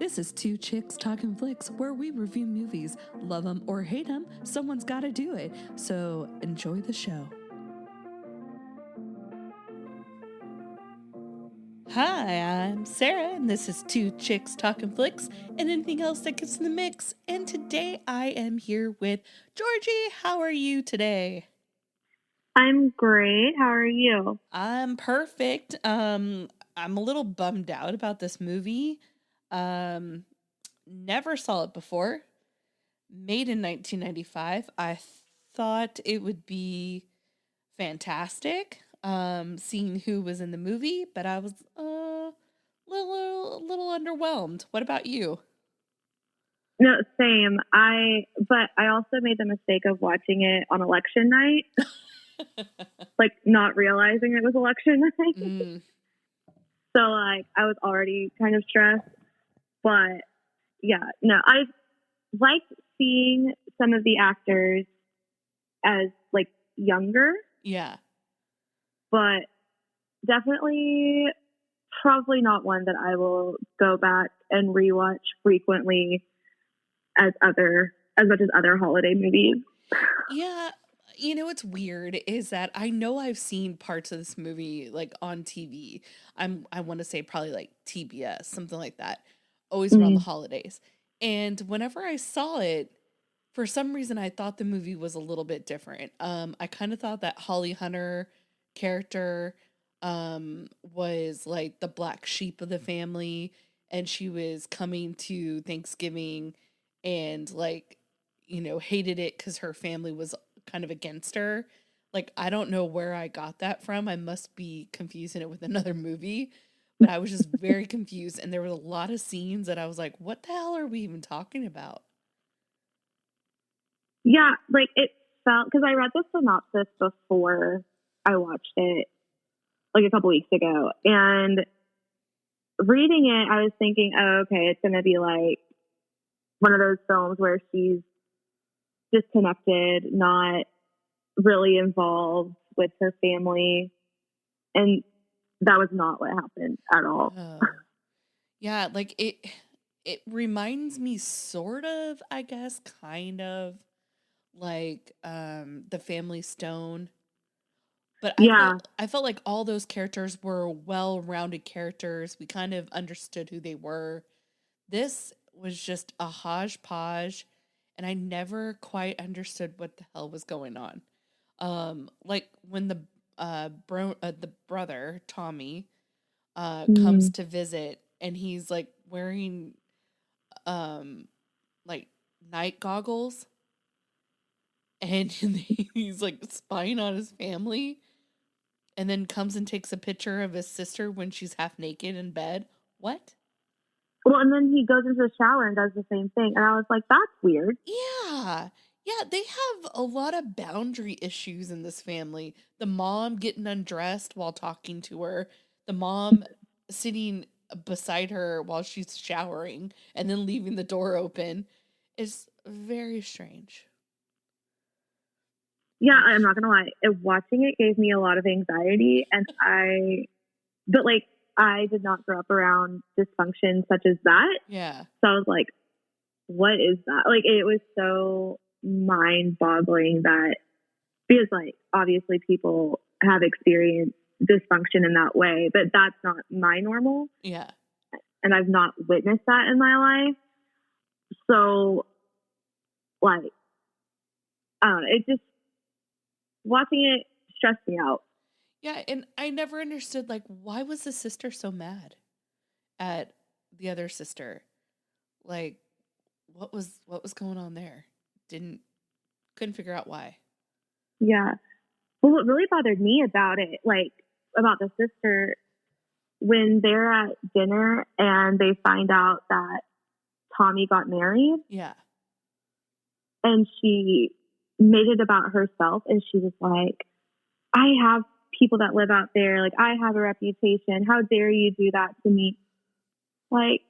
This is Two Chicks Talkin Flicks, where we review movies. Love them or hate them, someone's got to do it. So enjoy the show. Hi, I'm Sarah, and this is Two Chicks Talkin Flicks, and anything else that gets in the mix. And today I am here with Georgie. How are you today? I'm great. How are you? I'm perfect. I'm a little bummed out about this movie. Never saw it before. Made in 1995. I thought it would be fantastic. Seeing who was in the movie, but I was little underwhelmed. What about you? No, same. But I also made the mistake of watching it on election night, like not realizing it was election night. So like I was already kind of stressed. But yeah, no, I liked seeing some of the actors as like younger. Yeah. But definitely probably not one that I will go back and rewatch frequently as much as other holiday movies. Yeah, you know what's weird is that I know I've seen parts of this movie like on TV. I want to say probably like TBS, something like that. Always around the holidays. And whenever I saw it, for some reason I thought the movie was a little bit different. I kind of thought that Holly Hunter character was like the black sheep of the family, and she was coming to Thanksgiving and like hated it because her family was kind of against her. Like, I don't know where I got that from. I must be confusing it with another movie, but I was just very confused. And there were a lot of scenes that I was like, what the hell are we even talking about? Yeah, like it felt, because I read the synopsis before I watched it like a couple weeks ago, and reading it, I was thinking, oh, okay, it's going to be like one of those films where she's disconnected, not really involved with her family. And that was not what happened at all. Oh. Yeah, like it reminds me sort of, I guess, kind of like the Family Stone. But Yeah. I felt like all those characters were well-rounded characters. We kind of understood who they were. This was just a hodgepodge, and I never quite understood what the hell was going on. Like when the brother Tommy comes to visit, and he's like wearing um like night goggles, and he's like spying on his family, and then comes and takes a picture of his sister when she's half naked in bed. What? Well, and then he goes into the shower and does the same thing. And I was like, that's weird. Yeah. Yeah, they have a lot of boundary issues in this family. The mom getting undressed while talking to her, the mom sitting beside her while she's showering and then leaving the door open is very strange. Yeah, I'm not going to lie. Watching it gave me a lot of anxiety. But like, I did not grow up around dysfunction such as that. Yeah. So I was like, what is that? Like, it was so mind boggling that, because like, obviously people have experienced dysfunction in that way, but that's not my normal. Yeah. And I've not witnessed that in my life. So like, I don't know, it just, watching it stressed me out. Yeah, and I never understood, like, why was the sister so mad at the other sister? Like, what was going on there? Couldn't figure out why. Yeah. Well, what really bothered me about it, like about the sister, when they're at dinner and they find out that Tommy got married. Yeah. And she made it about herself, and she was like, I have people that live out there, like I have a reputation. How dare you do that to me? Like,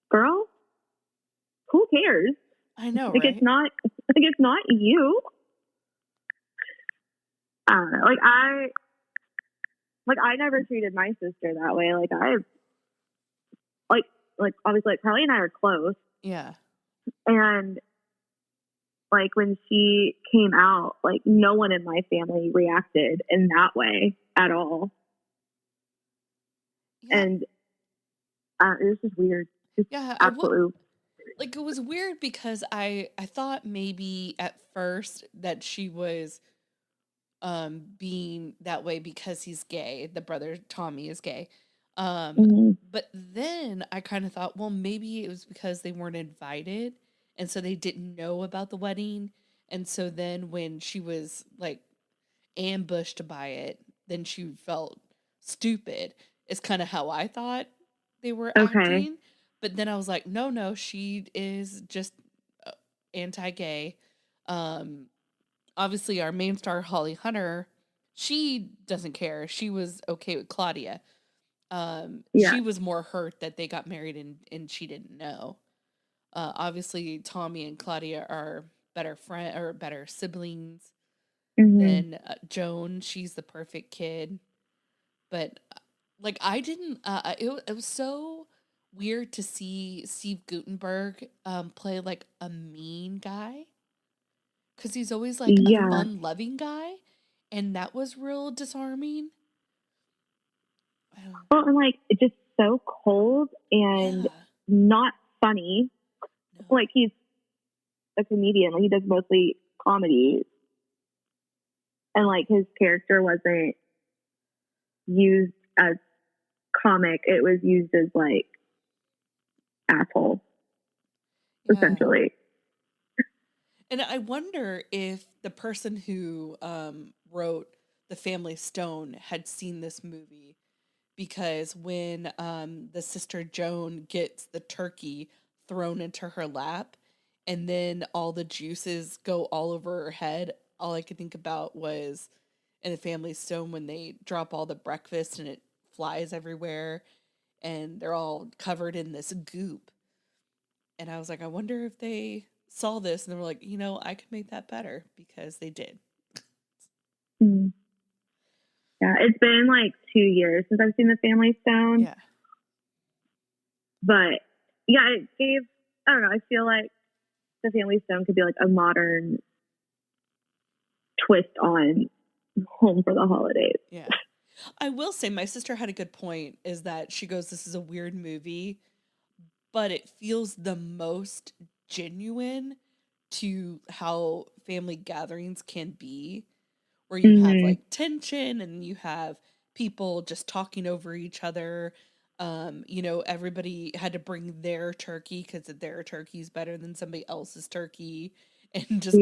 girl, who cares? I know, like right? it's not you. I don't know. Like I never treated my sister that way. Like like, obviously, like, Carly and I are close. Yeah. And, like, when she came out, like, no one in my family reacted in that way at all. Yeah. And it was just weird. Just Yeah, absolutely. like, it was weird because I thought maybe at first that she was being that way because he's gay. The brother Tommy is gay. But then I kind of thought, well, maybe it was because they weren't invited and so they didn't know about the wedding. And so then when she was like ambushed by it, then she felt stupid. Is kind of how I thought they were Okay. acting. But then I was like, no, no, she is just anti-gay. Um, Obviously, our main star Holly Hunter, she doesn't care. She was okay with Claudia. Yeah. She was more hurt that they got married and she didn't know. Obviously, Tommy and Claudia are better friend or better siblings than Joan. She's the perfect kid, but like I didn't. It was so weird to see Steve Guttenberg play like a mean guy because he's always like a Yeah. fun loving guy, and that was real disarming. Well, and like, it's just so cold and Yeah. not funny. No. Like, he's a comedian. Like, he does mostly comedies. And like, his character wasn't used as comic. It was used as like asshole, Yeah. essentially. And I wonder if the person who wrote The Family Stone had seen this movie because when the sister Joan gets the turkey thrown into her lap and then all the juices go all over her head, all I could think about was in The Family Stone when they drop all the breakfast and it flies everywhere and they're all covered in this goop. And I was like, I wonder if they saw this and they were like, I could make that better because they did. Mm. Yeah, it's been like 2 years since I've seen The Family Stone. Yeah. But yeah, it gave, I don't know, I feel like The Family Stone could be like a modern twist on Home for the Holidays. Yeah. I will say my sister had a good point is that she goes, this is a weird movie, but it feels the most genuine to how family gatherings can be, where you have like tension and you have people just talking over each other. Everybody had to bring their turkey because their turkey is better than somebody else's turkey. And just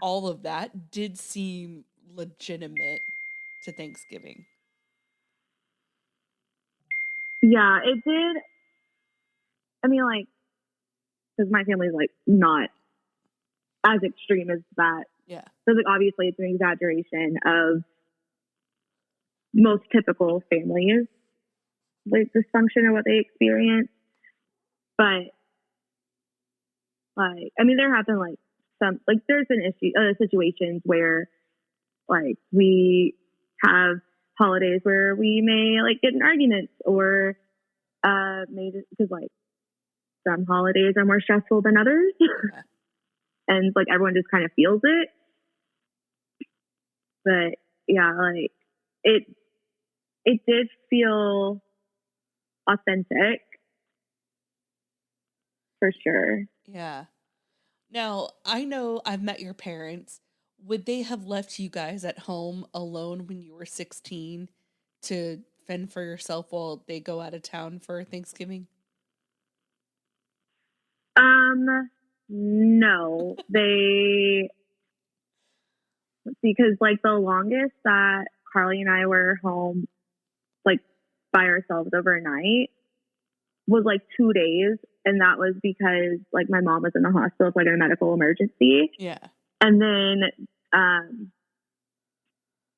all of that did seem legitimate to Thanksgiving. Yeah, it did. I mean, like, because my family's like not as extreme as that. Yeah. So like, obviously it's an exaggeration of most typical families, like dysfunction or what they experience. But like, I mean, there have been like some, like there's been situations where like we have holidays where we may like get in arguments or maybe because like some holidays are more stressful than others. Yeah. And like everyone just kind of feels it. But yeah, like it did feel authentic for sure. Yeah. Now, I know I've met your parents. Would they have left you guys at home alone when you were 16 to fend for yourself while they go out of town for Thanksgiving? No, because like the longest that Carly and I were home, like by ourselves overnight, was like 2 days. And that was because like my mom was in the hospital for like a medical emergency. Yeah. And then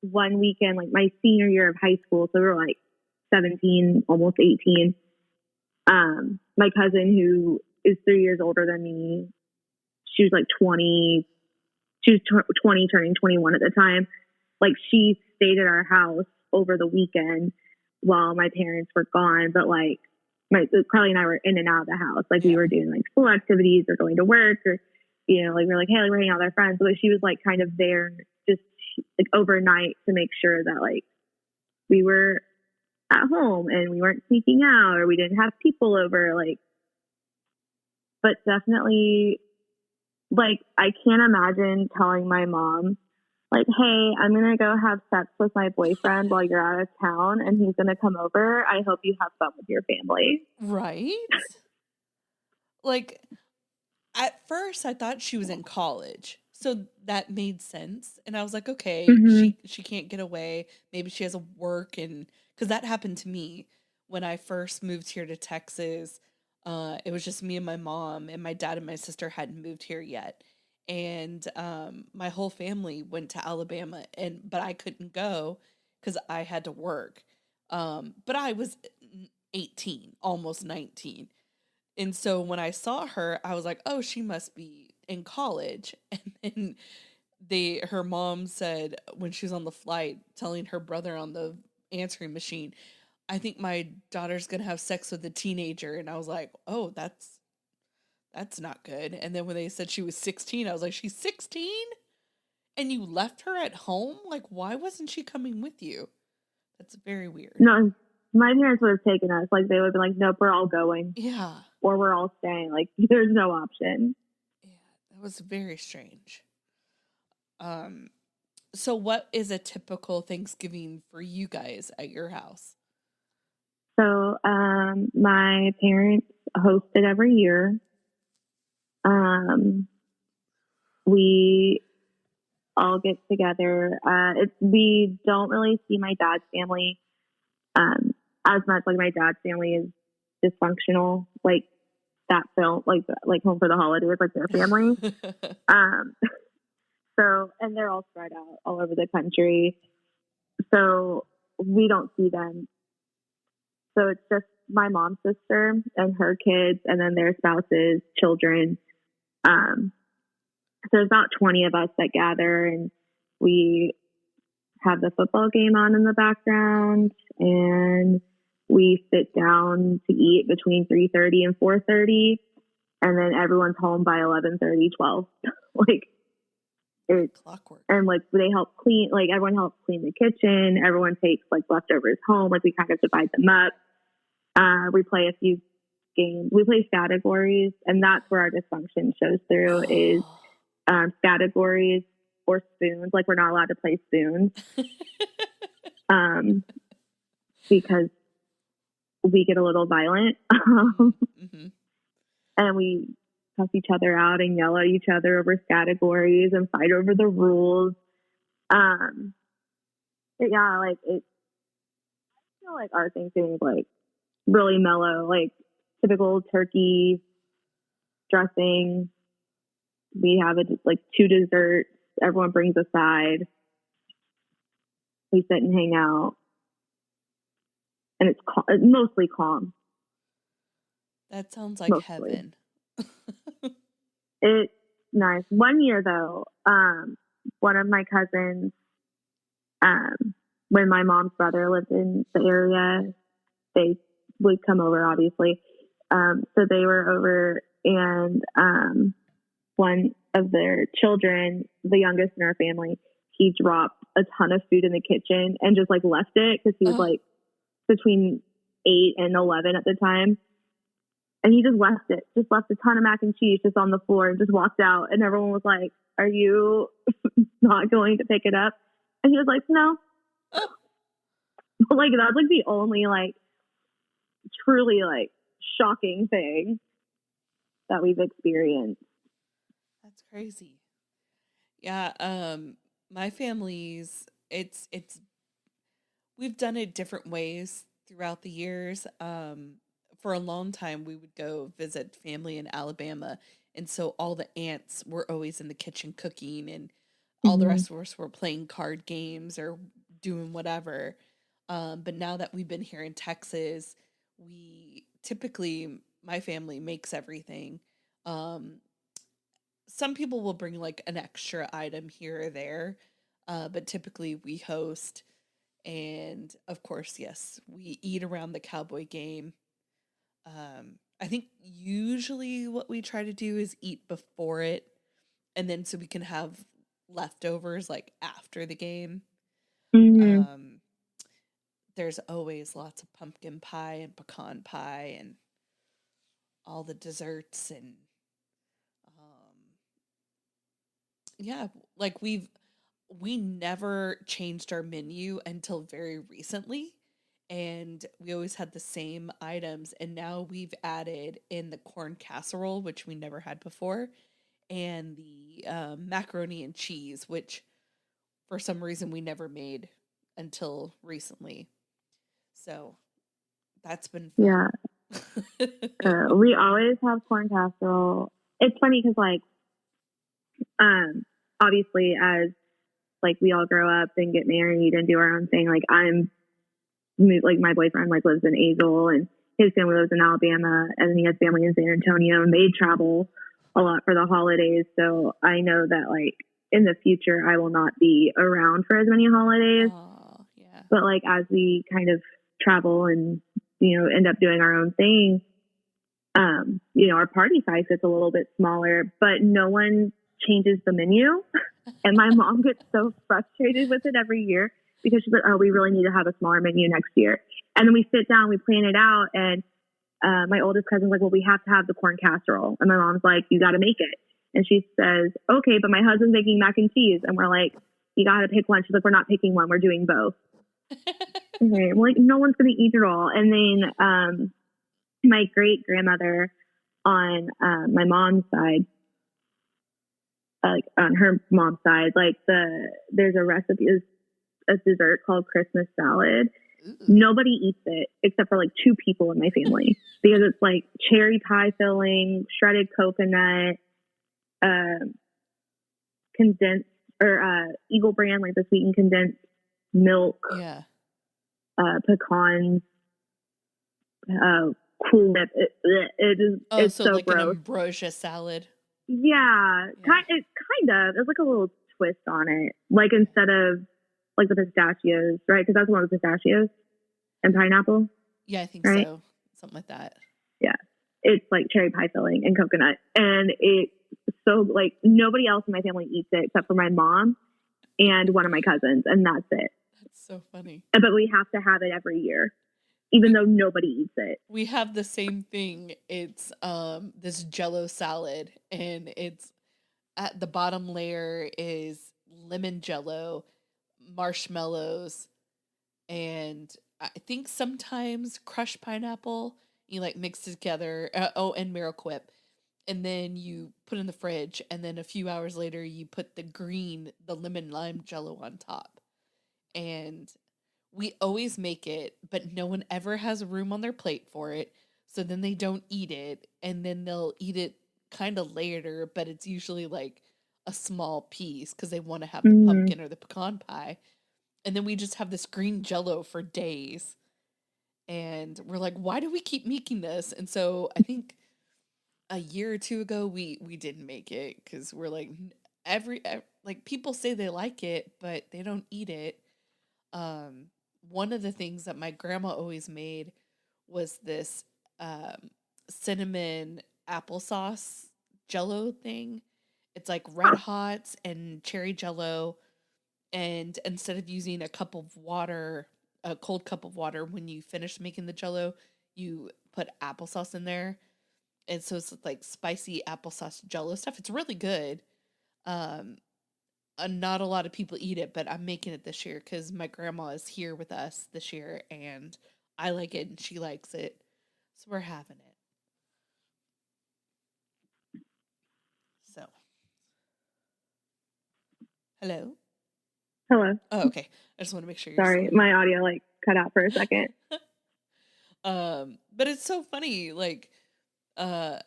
one weekend, like my senior year of high school, so we were like 17, almost 18. My cousin who is 3 years older than me, she was like 20, she was 20 turning 21 at the time. Like she stayed at our house over the weekend while my parents were gone. But like Carly and I were in and out of the house. Like Yeah. we were doing like school activities or going to work or, you know, like we're like, hey, like, we're hanging out with our friends. But she was like kind of there just like overnight to make sure that like we were at home and we weren't sneaking out or we didn't have people over. Like, but definitely, like, I can't imagine telling my mom, like, hey, I'm going to go have sex with my boyfriend while you're out of town and he's going to come over. I hope you have fun with your family. Right? Like, at first I thought she was in college. So that made sense. And I was like, okay, Mm-hmm. she can't get away. Maybe she has a work, and cuz that happened to me when I first moved here to Texas. It was just me and my mom, and my dad and my sister hadn't moved here yet. And my whole family went to Alabama, but I couldn't go cuz I had to work. But I was 18, almost 19. And so when I saw her, I was like, "Oh, she must be in college." And then her mom said when she was on the flight telling her brother on the answering machine, "I think my daughter's going to have sex with a teenager." And I was like, "Oh, that's not good." And then when they said she was 16, I was like, "She's 16? And you left her at home? Like, why wasn't she coming with you?" That's very weird. No, my parents would have taken us. Like, they would have been like, nope, we're all going. Yeah. Or we're all staying. Like, there's no option. Yeah, that was very strange. Um So what is a typical Thanksgiving for you guys at your house? So, my parents host it every year. We all get together. We don't really see my dad's family um, as much. Like my dad's family is dysfunctional. Like that film, like Home for the Holidays, like their family. Um, so and they're all spread out all over the country. So we don't see them. So it's just my mom's sister and her kids, and then their spouses, children. Um, so there's about 20 of us that gather, and we have the football game on in the background, and we sit down to eat between 3:30 and 4:30, and then everyone's home by 11:30, 12. Like it's Clockwork. and like they help clean, like everyone helps clean the kitchen. Everyone takes like leftovers home. Like we kind of divide them up. We play a few games. We play categories, and that's where our dysfunction shows through is categories or spoons. Like we're not allowed to play spoons because we get a little violent. Mm-hmm. And we cuss each other out and yell at each other over categories and fight over the rules. But yeah, like it. I feel like our Thanksgiving is like really mellow, like typical turkey dressing. We have like 2 desserts. Everyone brings a side. We sit and hang out, and it's mostly calm. That sounds like Mostly. heaven. It's nice. One year though, one of my cousins, when my mom's brother lived in the area, they would come over, obviously. So they were over, and one of their children, the youngest in our family, he dropped a ton of food in the kitchen and just like left it because he was like between 8 and 11 at the time. And he just left it, just left a ton of mac and cheese just on the floor and just walked out. And everyone was like, are you not going to pick it up? And he was like, no. Like, that's like the only like truly like shocking thing that we've experienced. That's crazy. Yeah, my family's it's we've done it different ways throughout the years. For a long time we would go visit family in Alabama, and so all the aunts were always in the kitchen cooking, and all the rest of us were playing card games or doing whatever. But now that we've been here in Texas, we typically my family makes everything. Um, some people will bring like an extra item here or there, but typically we host, and of course, yes, we eat around the cowboy game. I think usually what we try to do is eat before it, and then so we can have leftovers like after the game. Mm-hmm. Um, there's always lots of pumpkin pie and pecan pie and all the desserts and um, yeah, like we never changed our menu until very recently, and we always had the same items, and now we've added in the corn casserole, which we never had before, and the macaroni and cheese, which for some reason we never made until recently. So that's been Yeah. fun. We always have corn casserole. It's funny because, like, obviously, as like we all grow up and get married and do our own thing, like like my boyfriend like lives in Azle and his family lives in Alabama, and he has family in San Antonio, and they travel a lot for the holidays. So I know that like in the future I will not be around for as many holidays. Oh, yeah. But like as we kind of travel and end up doing our own thing, our party size gets a little bit smaller, but no one changes the menu. And my mom gets so frustrated with it every year because she's like, oh, we really need to have a smaller menu next year. And then we sit down, we plan it out, and my oldest cousin's like, well, we have to have the corn casserole. And my mom's like, you got to make it. And she says, okay, but my husband's making mac and cheese. And we're like, you got to pick one. She's like, we're not picking one. We're doing both. Okay. Well, like, no one's going to eat it all. And then my great grandmother on my mom's side, like on her mom's side, like there's a recipe, a dessert called Christmas salad. Ooh. Nobody eats it except for like 2 people in my family because it's like cherry pie filling, shredded coconut, condensed or Eagle brand, like the sweetened condensed milk, yeah, pecans, cool whip. It's so so like gross. An ambrosia salad. Yeah. Kind of. There's like a little twist on it, like instead of like the pistachios, right? Because that's one of the pistachios and pineapple. Yeah, I think right? So. Something like that. Yeah. It's like cherry pie filling and coconut. And it's so like nobody else in my family eats it except for my mom and one of my cousins. And that's it. That's so funny. But we have to have it every year, even though nobody eats it. We have the same thing. It's this Jello salad, and it's at the bottom layer is lemon Jello, marshmallows, and I think sometimes crushed pineapple. You like mix together. And Miraquip, and then you put in the fridge, and then a few hours later you put the lemon lime Jello on top, and we always make it, but no one ever has room on their plate for it. So then they don't eat it, and then they'll eat it kind of later, but it's usually like a small piece because they want to have the pumpkin or the pecan pie. And then we just have this green Jello for days. And we're like, why do we keep making this? And so I think a year or 2 ago, we didn't make it because we're like, like people say they like it, but they don't eat it. One of the things that my grandma always made was this cinnamon applesauce Jello thing. It's like Red Hots and cherry Jello, and instead of using a cold cup of water when you finish making the Jello, you put applesauce in there, and so it's like spicy applesauce Jello stuff. It's really good. Not a lot of people eat it, but I'm making it this year because my grandma is here with us this year, and I like it and she likes it, so we're having it. So, hello. Oh, okay. I just want to make sure you're sorry. My audio like cut out for a second. But it's so funny. Like, I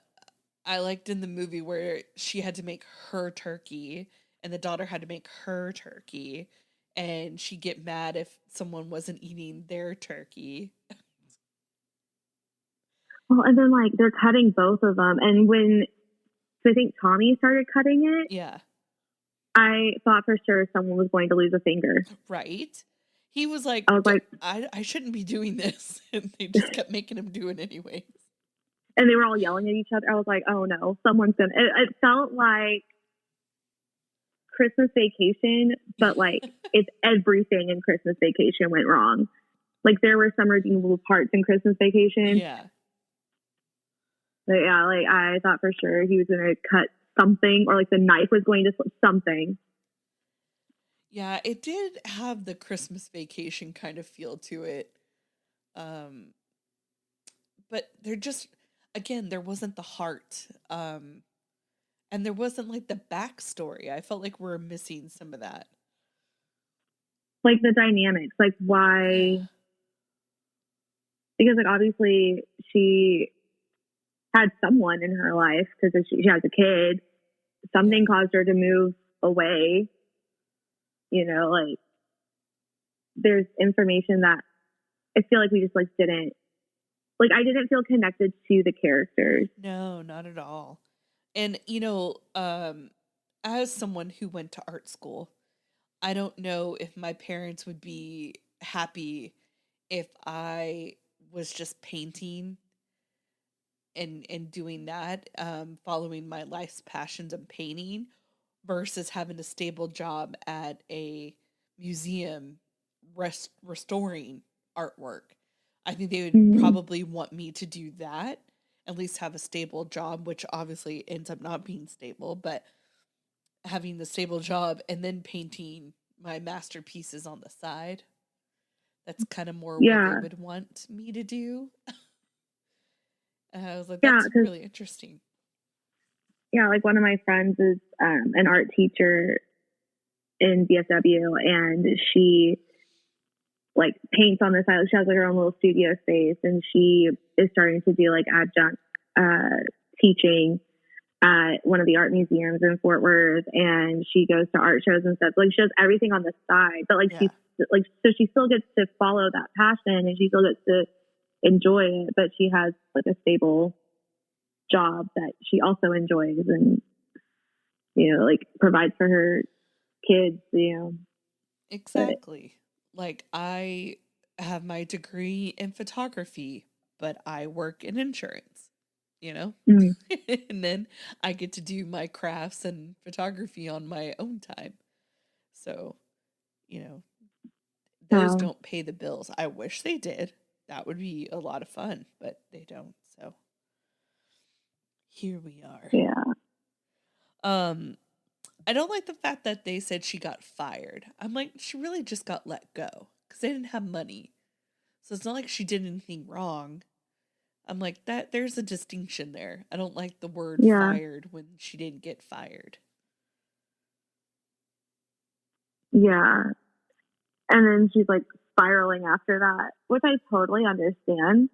liked in the movie where she had to make her turkey and the daughter had to make her turkey, and she'd get mad if someone wasn't eating their turkey. Well, and then like they're cutting both of them, and so I think Tommy started cutting it. Yeah. I thought for sure someone was going to lose a finger. Right. He was like, I shouldn't be doing this. And they just kept making him do it anyways. and they were all yelling at each other. I was like, oh no, someone's gonna. It felt like Christmas Vacation, but like it's everything in Christmas Vacation went wrong. Like there were some redeemable parts in Christmas Vacation. Yeah. But yeah, like I thought for sure he was gonna cut something, or like the knife was going to slip something. Yeah, it did have the Christmas Vacation kind of feel to it. Um, but there just, again, there wasn't the heart. And there wasn't like the backstory. I felt like we were missing some of that. Like the dynamics, like why? Yeah. Because like obviously she had someone in her life because she has a kid. Something caused her to move away. You know, like there's information that I feel like we just like didn't, like I didn't feel connected to the characters. No, not at all. And as someone who went to art school, I don't know if my parents would be happy if I was just painting and doing that, following my life's passions of painting versus having a stable job at a museum restoring artwork. I think they would probably want me to do that, at least have a stable job, which obviously ends up not being stable, but having the stable job and then painting my masterpieces on the side. That's kind of more what they would want me to do. And I was like, that's really interesting. Yeah, like one of my friends is an art teacher in DFW, and she like paints on the side. She has like her own little studio space, and she is starting to do like adjunct teaching at one of the art museums in Fort Worth, and she goes to art shows and stuff. Like she does everything on the side, but like she's like, so she still gets to follow that passion, and she still gets to enjoy it, but she has like a stable job that she also enjoys, and you know, like provides for her kids, you know. Exactly. Like I have my degree in photography, but I work in insurance, you know? And then I get to do my crafts and photography on my own time. So, you know, those don't pay the bills. I wish they did. That would be a lot of fun, but they don't. So here we are. Yeah. I don't like the fact that they said she got fired. I'm like, she really just got let go because they didn't have money. So it's not like she did anything wrong. I'm like, that there's a distinction there. I don't like the word fired when she didn't get fired. Yeah. And then she's like spiraling after that, which I totally understand.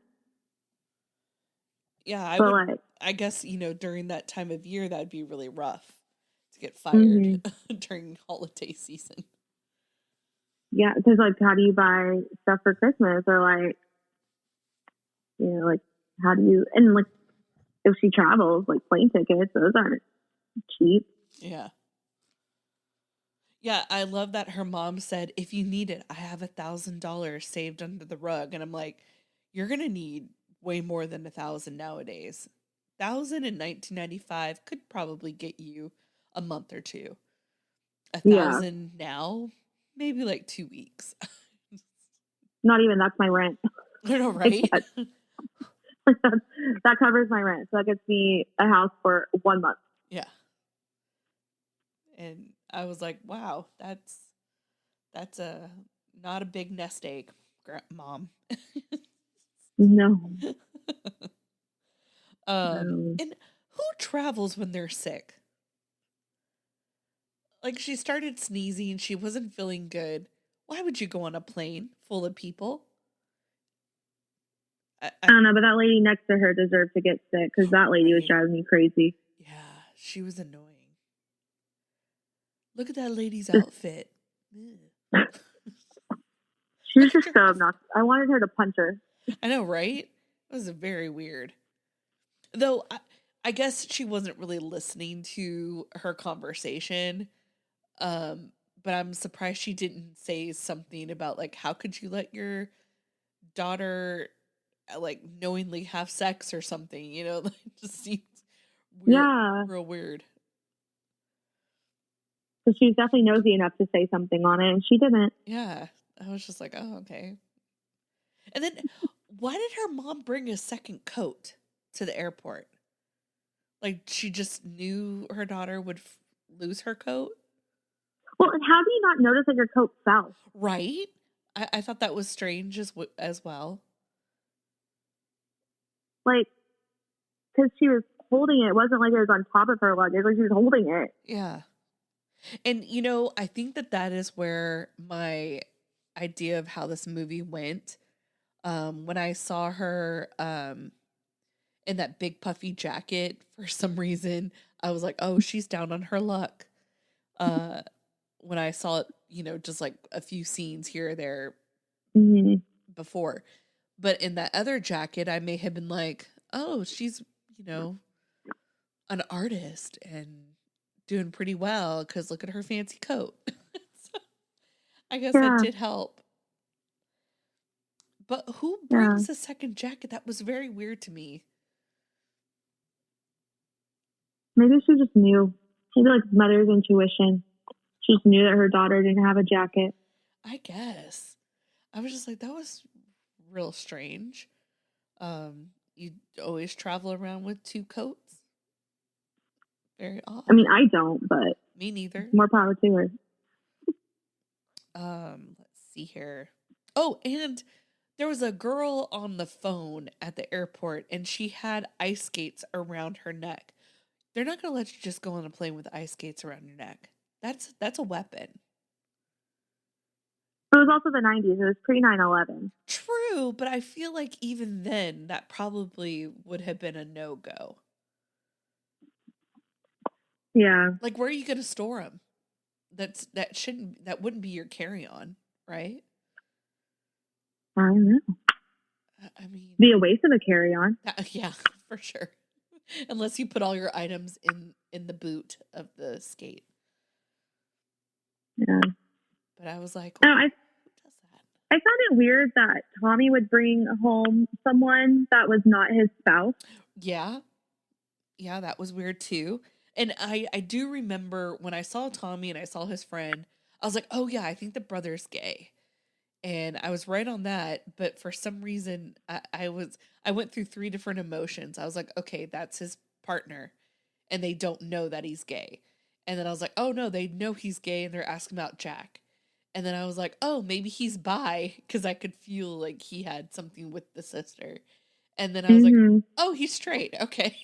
Yeah, I guess, you know, during that time of year, that'd be really rough to get fired during holiday season. Yeah, because like, how do you buy stuff for Christmas, or like, you know, like how do you, and like if she travels, like plane tickets, those aren't cheap. Yeah. Yeah, I love that her mom said, if you need it, I have $1,000 saved under the rug. And I'm like, you're going to need way more than 1,000 nowadays. 1,000 in 1995 could probably get you a month or two. 1,000 now, maybe like 2 weeks. Not even, that's my rent. I know, right? That covers my rent. So that gets me a house for 1 month. Yeah. And I was like, wow, that's not a big nest egg, Mom. No. And who travels when they're sick? Like, she started sneezing, she wasn't feeling good. Why would you go on a plane full of people? I don't know, but that lady next to her deserved to get sick, because that lady was driving me crazy. Yeah, she was annoying. Look at that lady's outfit. She was just so obnoxious. I wanted her to punch her. I know, right? It was very weird. Though, I guess she wasn't really listening to her conversation. But I'm surprised she didn't say something about, like, how could you let your daughter like knowingly have sex or something, you know? Like, just seems weird, Yeah. real weird. So she was definitely nosy enough to say something on it, and she didn't. Yeah. I was just like, oh, okay. And then why did her mom bring a second coat to the airport? Like, she just knew her daughter would lose her coat? Well, and how do you not notice that your coat fell? Right? I thought that was strange as well. Like, because she was holding it. It wasn't like it was on top of her luggage. Like, she was holding it. Yeah. And, you know, I think that is where my idea of how this movie went. When I saw her in that big puffy jacket, for some reason, I was like, oh, she's down on her luck. When I saw it, you know, just like a few scenes here or there before. But in that other jacket, I may have been like, oh, she's, you know, an artist and doing pretty well because look at her fancy coat. So I guess that did help. But who brings a second jacket? That was very weird to me. Maybe she just knew. Maybe like mother's intuition. She just knew that her daughter didn't have a jacket. I guess. I was just like, that was real strange. You always travel around with two coats. Very odd. I mean, I don't, but me neither. More power to her. Let's see here. Oh, and there was a girl on the phone at the airport, and she had ice skates around her neck. They're not going to let you just go on a plane with ice skates around your neck. That's a weapon. It was also the 90s. It was pre 9/11. True, but I feel like even then, that probably would have been a no-go. Yeah. Like, where are you going to store them? That wouldn't be your carry-on, right? I don't know. I mean, be a waste of a carry-on. Yeah, for sure. Unless you put all your items in the boot of the skate. Yeah. But I was like, oh, who does that? I found it weird that Tommy would bring home someone that was not his spouse. Yeah. Yeah, that was weird too. And I do remember when I saw Tommy and I saw his friend, I was like, oh yeah, I think the brother's gay. And I was right on that, but for some reason I went through 3 different emotions. I was like, okay, that's his partner, and they don't know that he's gay. And then I was like, oh no, they know he's gay and they're asking about Jack. And then I was like, oh, maybe he's bi, because I could feel like he had something with the sister. And then I was like, oh, he's straight. Okay.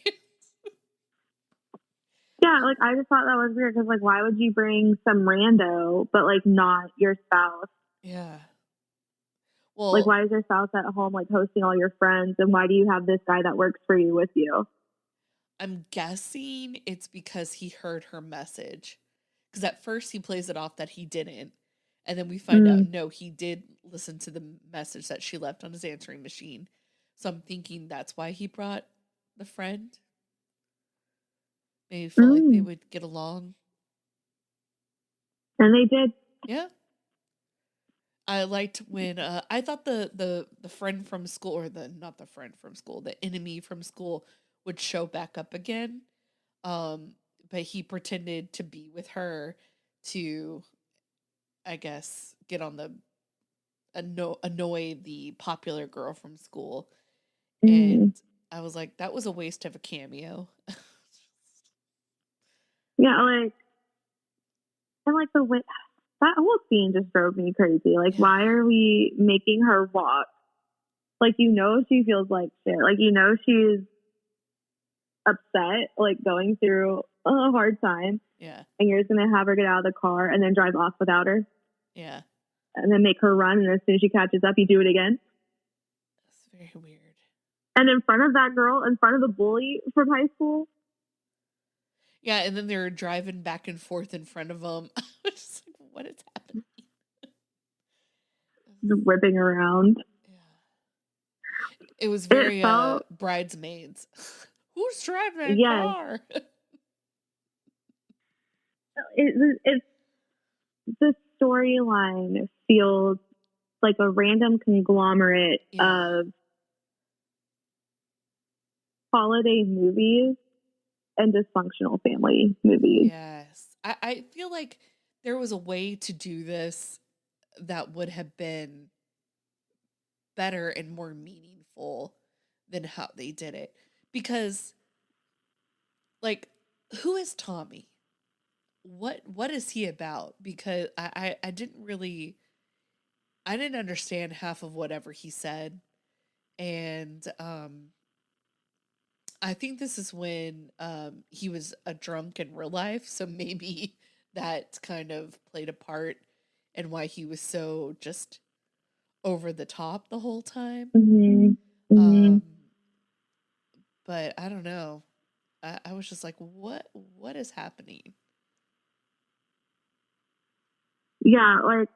Yeah, like I just thought that was weird because like why would you bring some rando but like not your spouse? Yeah. Well, like why is your spouse at home like hosting all your friends, and why do you have this guy that works for you with you? I'm guessing it's because he heard her message. Because at first he plays it off that he didn't. And then we find out, no, he did listen to the message that she left on his answering machine. So I'm thinking that's why he brought the friend. Maybe felt like they would get along. And they did. Yeah. I liked when I thought the friend from school, or not the friend from school, the enemy from school would show back up again. But he pretended to be with her to, I guess, get on the annoy the popular girl from school. And I was like, that was a waste of a cameo. Yeah, like, and like the way that whole scene just drove me crazy. Like, why are we making her walk? Like, you know, she feels like shit. Like, you know, she's upset, like going through a hard time. Yeah. And you're just going to have her get out of the car and then drive off without her. Yeah. And then make her run. And as soon as she catches up, you do it again. That's very weird. And in front of that girl, in front of the bully from high school. Yeah, and then they're driving back and forth in front of them. I was just like, what is happening? Just whipping around. Yeah. It was very Bridesmaids. Who's driving a car? It's the storyline feels like a random conglomerate of holiday movies and dysfunctional family movies. Yes. I feel like there was a way to do this that would have been better and more meaningful than how they did it. Because, like, who is Tommy? What is he about? Because I didn't really, I didn't understand half of whatever he said. And I think this is when he was a drunk in real life, so maybe that kind of played a part in why he was so just over the top the whole time. Mm-hmm. Mm-hmm. Um, but I don't know. I was just like, what is happening? Yeah, like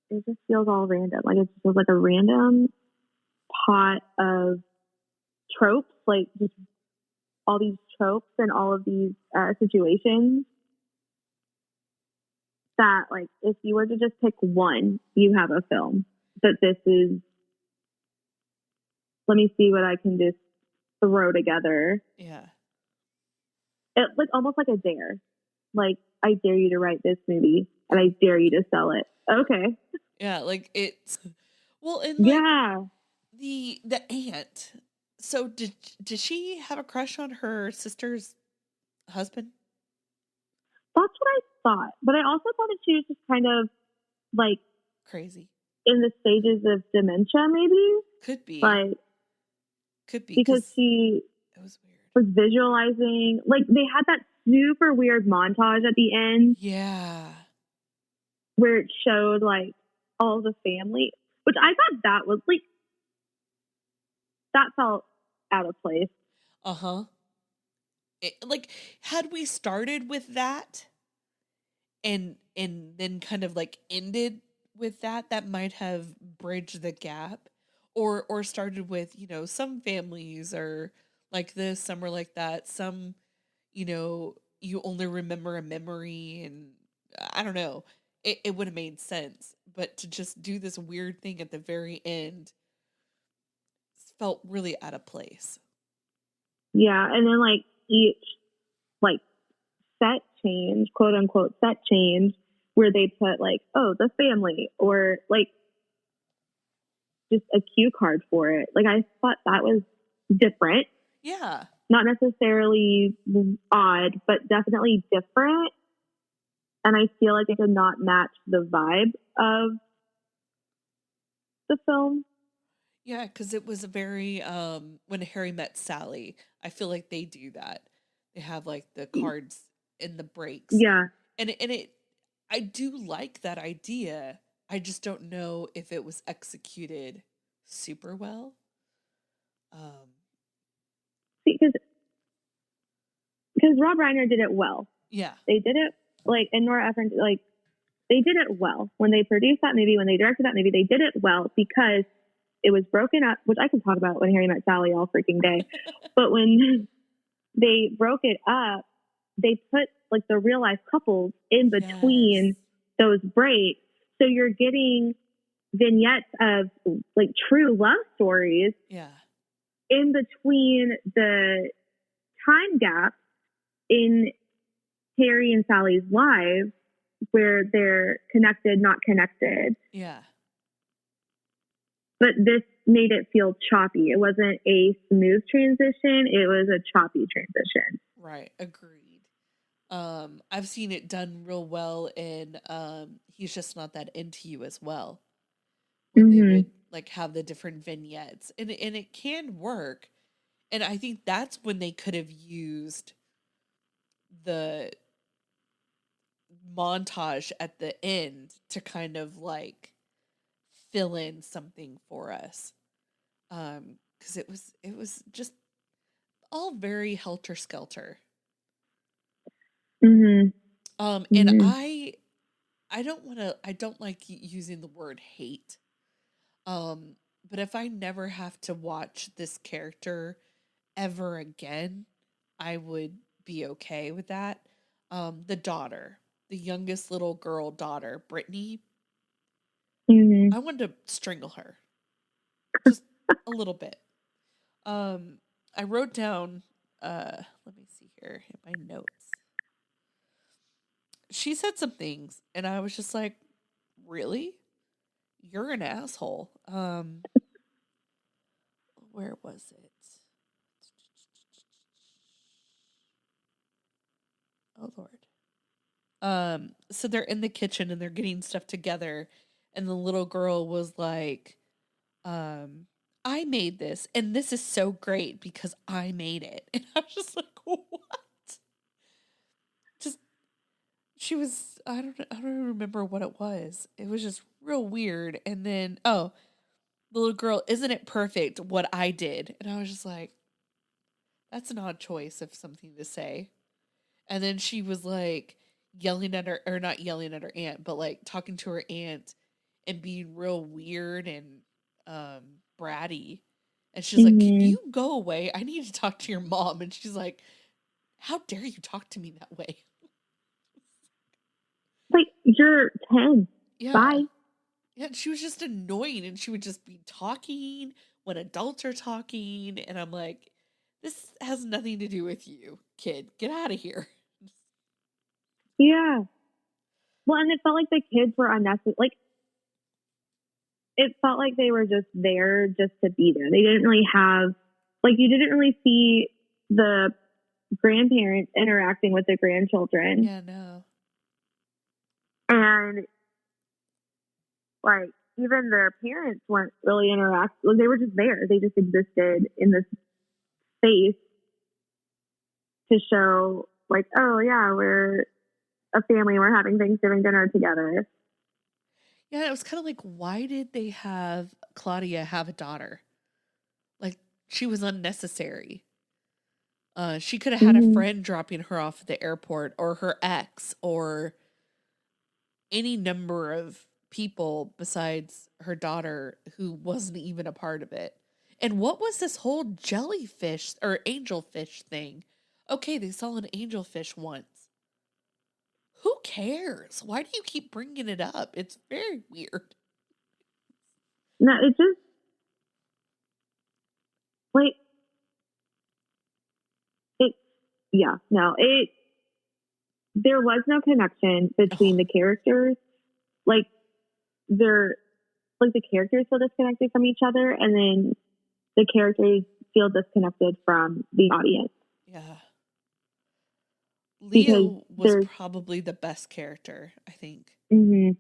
it just feels all random. Like it just feels like a random pot of tropes, like just all these tropes and all of these situations that, like, if you were to just pick one, you have a film. But this is, let me see what I can just throw together. Yeah. It like almost like a dare. Like, I dare you to write this movie and I dare you to sell it. Okay. Yeah, like it's well, and like Yeah. the aunt. So did she have a crush on her sister's husband? That's what I thought. But I also thought that she was just kind of like Crazy. in the stages of dementia, maybe. Could be. Like, Could be because because she it was weird. was visualizing, like, they had that super weird montage at the end Yeah. where it showed like all the family, which I thought that was like, that felt out of place. Uh-huh. Like had we started with that and then kind of like ended with that, that might have bridged the gap, or started with, you know, some families are like this, some are like that, some, you know, you only remember a memory, and I don't know, it would have made sense. But to just do this weird thing at the very end felt really out of place. Yeah. And then like each like set change, quote unquote set change, where they put like, oh, the family, or like just a cue card for it. Like, I thought that was different. Yeah. Not necessarily odd, but definitely different. And I feel like it did not match the vibe of the film. Yeah, because it was a very when Harry met Sally, I feel like they do that. They have like the cards in the breaks. Yeah. And it I do like that idea. I just don't know if it was executed super well. Um Because Rob Reiner did it well. yeah. They did it like, and Nora Ephron, like, they did it well when they produced that movie, when they directed that movie. They did it well because it was broken up, which I can talk about when Harry Met Sally all freaking day. But when they broke it up, they put like the real life couples in between Yes. those breaks. So you're getting vignettes of like true love stories Yeah. in between the time gap in Harry and Sally's lives where they're connected, not connected. Yeah. But this made it feel choppy. It wasn't a smooth transition, it was a choppy transition. Right. Agreed. I've seen it done real well in He's Just Not That Into You as well, when they Mm-hmm. would like have the different vignettes, and it can work. And I think that's when they could have used the montage at the end to kind of like fill in something for us. Because it was just all very helter skelter. Mm-hmm. And Mm-hmm. I don't like using the word hate. Um, but if I never have to watch this character ever again, I would be okay with that. The daughter, the youngest little girl daughter, Brittany, Mm-hmm. I wanted to strangle her just a little bit. I wrote down, let me see here in my notes. She said some things, and I was just like, really? You're an asshole. Where was it? Oh Lord. So they're in the kitchen and they're getting stuff together, and the little girl was like, um, I made this, and this is so great because I made it. And I was just like, what? Just I don't remember what it was. It was just real weird. And then the little girl, isn't it perfect what I did? And I was just like, that's an odd choice of something to say. And then she was like yelling at her, or not yelling at her aunt, but like talking to her aunt and being real weird and bratty. And she's like, can Mm-hmm. you go away? I need to talk to your mom. And she's like, how dare you talk to me that way? Like, you're 10. Yeah. Bye. Yeah, she was just annoying, and she would just be talking when adults are talking, and I'm like, this has nothing to do with you, kid. Get out of here. Yeah. Well, and it felt like the kids were unnecessary. Like, it felt like they were just there just to be there. They didn't really have, like, you didn't really see the grandparents interacting with the grandchildren. Yeah, no. And, like, even their parents weren't really interacting. Like, they were just there. They just existed in this space to show, like, oh, yeah, we're a family. We're having Thanksgiving dinner together. Yeah, it was kind of like, why did they have Claudia have a daughter? Like, she was unnecessary. She could have had a Mm-hmm. friend dropping her off at the airport, or her ex, or any number of people besides her daughter who wasn't even a part of it. And what was this whole jellyfish or angelfish thing? Okay, they saw an angelfish once. Who cares? Why do you keep bringing it up? It's very weird. No, it just, like, it, yeah, no, there was no connection between Oh, the characters. Like, they're, like, the characters feel disconnected from each other, and then the characters feel disconnected from the audience yeah. because Leo was there's, probably the best character, I think. mm-hmm.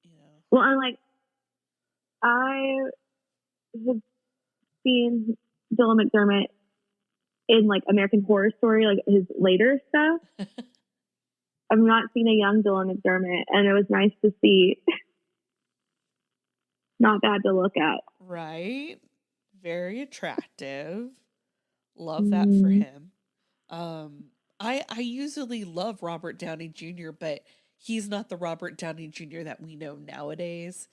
You know. Well, I'm like, I have seen Dylan McDermott in, like, American Horror Story, like his later stuff. I've not seen a young Dylan McDermott, and it was nice to see. Not bad to look at. Right? Very attractive. Love that for Mm-hmm. him. Um, I usually love Robert Downey Jr., but he's not the Robert Downey Jr. that we know nowadays.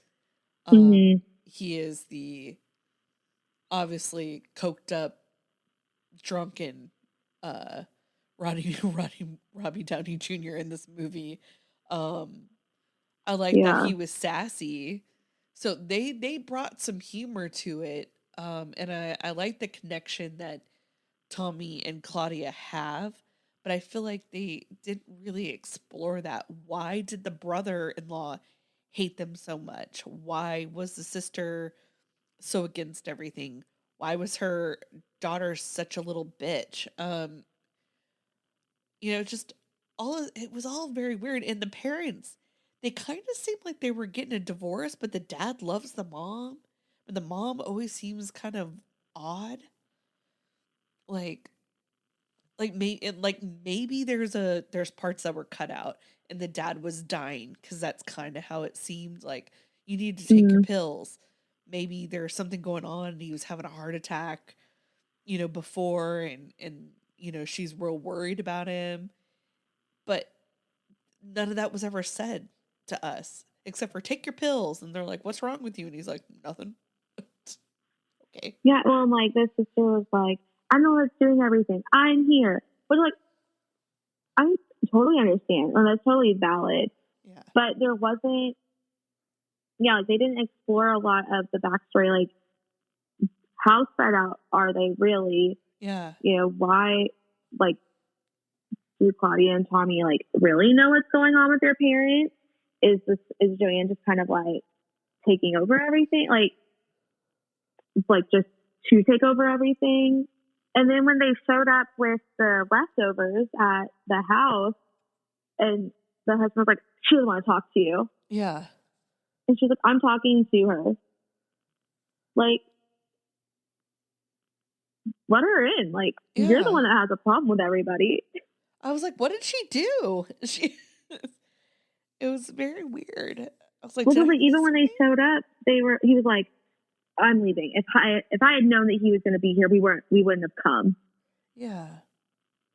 Mm-hmm. He is the obviously coked up, drunken, uh, Robbie Downey Jr. in this movie. Um, I like that Yeah. he was sassy, so they brought some humor to it. And I like the connection that Tommy and Claudia have, but I feel like they didn't really explore that. Why did the brother in law hate them so much? Why was the sister so against everything? Why was her daughter such a little bitch? Just it was all very weird. And the parents, they kind of seemed like they were getting a divorce, but the dad loves the mom, and the mom always seems kind of odd. Like maybe there's parts that were cut out and the dad was dying, because that's kind of how it seemed. Like, you need to take your Mm-hmm. pills. Maybe there's something going on and he was having a heart attack, before, and she's real worried about him, but none of that was ever said to us except for take your pills, and they're like, what's wrong with you? And he's like, nothing. Okay. Yeah. Well, like, this sister was like, I'm the one that's doing everything. I'm here. But, like, I totally understand. And that's totally valid. Yeah. But there wasn't, yeah, like, they didn't explore a lot of the backstory, like how spread out are they really? Yeah. You know, why, like, do Claudia and Tommy, like, really know what's going on with their parents? Is Joanne just kind of, like, taking over everything? Like just to take over everything? And then when they showed up with the leftovers at the house, and the husband was like, she doesn't want to talk to you. Yeah. And she's like, I'm talking to her. Like, let her in. Like, you're the one that has a problem with everybody. I was like, what did she do? It was very weird. I was like, well, did I even miss when they showed up, he was like, I'm leaving. If I had known that he was going to be here, we wouldn't have come. Yeah.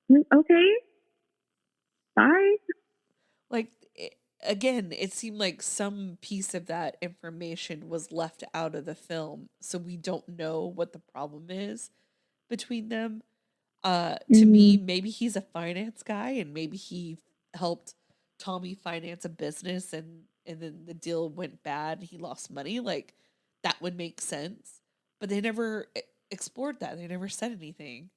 Like, okay. Bye. Like, again, it seemed like some piece of that information was left out of the film, so we don't know what the problem is between them. To me, maybe he's a finance guy, and maybe he helped Tommy finance a business, and then the deal went bad, and he lost money. Like, that would make sense, but they never explored that. They never said anything.